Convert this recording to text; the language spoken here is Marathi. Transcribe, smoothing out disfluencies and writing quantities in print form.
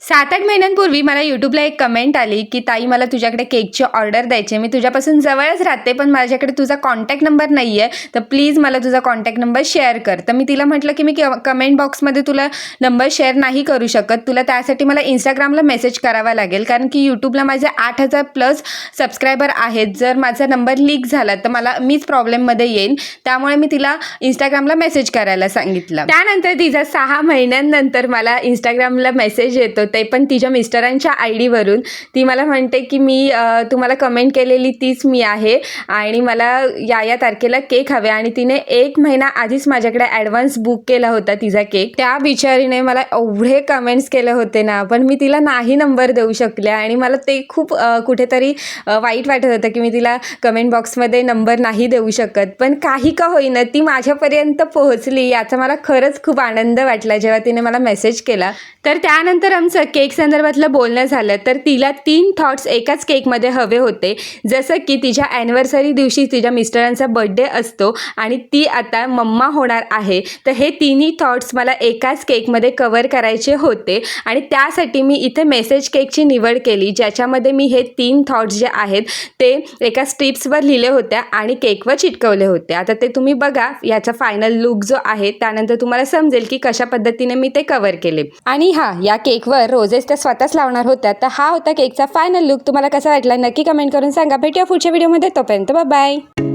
7-8 महिन्यांपूर्वी मला यूट्यूबला एक कमेंट आली की ताई मला तुझ्याकडे केकची ऑर्डर द्यायची आहे. मी तुझ्यापासून जवळच राहते पण माझ्याकडे तुझा कॉन्टॅक्ट नंबर नाही आहे, तर प्लीज मला तुझा कॉन्टॅक्ट नंबर शेअर कर. तर मी तिला म्हटलं की मी कमेंट बॉक्समध्ये तुला नंबर शेअर नाही करू शकत, तुला त्यासाठी मला इंस्टाग्रामला मेसेज करावा लागेल, कारण की यूट्यूबला माझे 8,000+ सबस्क्रायबर आहेत. जर माझा नंबर लीक झाला तर मीच प्रॉब्लेममध्ये येईन, त्यामुळे मी तिला इंस्टाग्रामला मेसेज करायला सांगितलं. त्यानंतर तिचा 6 महिन्यांनंतर मला इंस्टाग्रामला मेसेज येतो, ते पण तिच्या मिस्टरांच्या ID वरून. ती मला म्हणते की मी तुम्हाला कमेंट केलेली तीच मी आहे आणि मला या तारखेला केक हवे, आणि तिने 1 महिना आधीच माझ्याकडे ॲडव्हान्स बुक केला होता तिचा केक. त्या बिचारीने मला एवढे कमेंट्स केले होते ना, पण मी तिला नाही नंबर देऊ शकले आणि मला ते खूप कुठेतरी वाईट वाटत होतं की मी तिला कमेंट बॉक्समध्ये नंबर नाही देऊ शकत. पण काही का होईना ती माझ्यापर्यंत पोहोचली, याचा मला खरंच खूप आनंद वाटला जेव्हा तिने मला मेसेज केला. तर त्यानंतर आमचं केक संदर्भातलं बोलणं झालं. तर तिला 3 थॉट्स एकाच केकमध्ये हवे होते, जसं की तिच्या ॲनिव्हर्सरी दिवशी तिच्या मिस्टरांचा बर्थडे असतो आणि ती आता मम्मा होणार आहे, तर हे तिन्ही थॉट्स मला एकाच केकमध्ये कवर करायचे होते आणि त्यासाठी मी इथे मेसेज केकची निवड केली, ज्याच्यामध्ये मी हे 3 थॉट्स जे आहेत ते एका स्ट्रिप्सवर लिहिले होत्या आणि केकवर चिटकवले होते. आता ते तुम्ही बघा, याचा फायनल लुक जो आहे त्यानंतर तुम्हाला समजेल की कशा पद्धतीने मी ते कवर केले. आणि या केकवर रोजेस त्या स्वतःच लावणार होत्या. तर हा होता केकचा फायनल लुक. तुम्हाला कसा वाटला नक्की कमेंट करून सांगा. भेटूया पुढच्या व्हिडिओमध्ये, तोपर्यंत बाय बाय.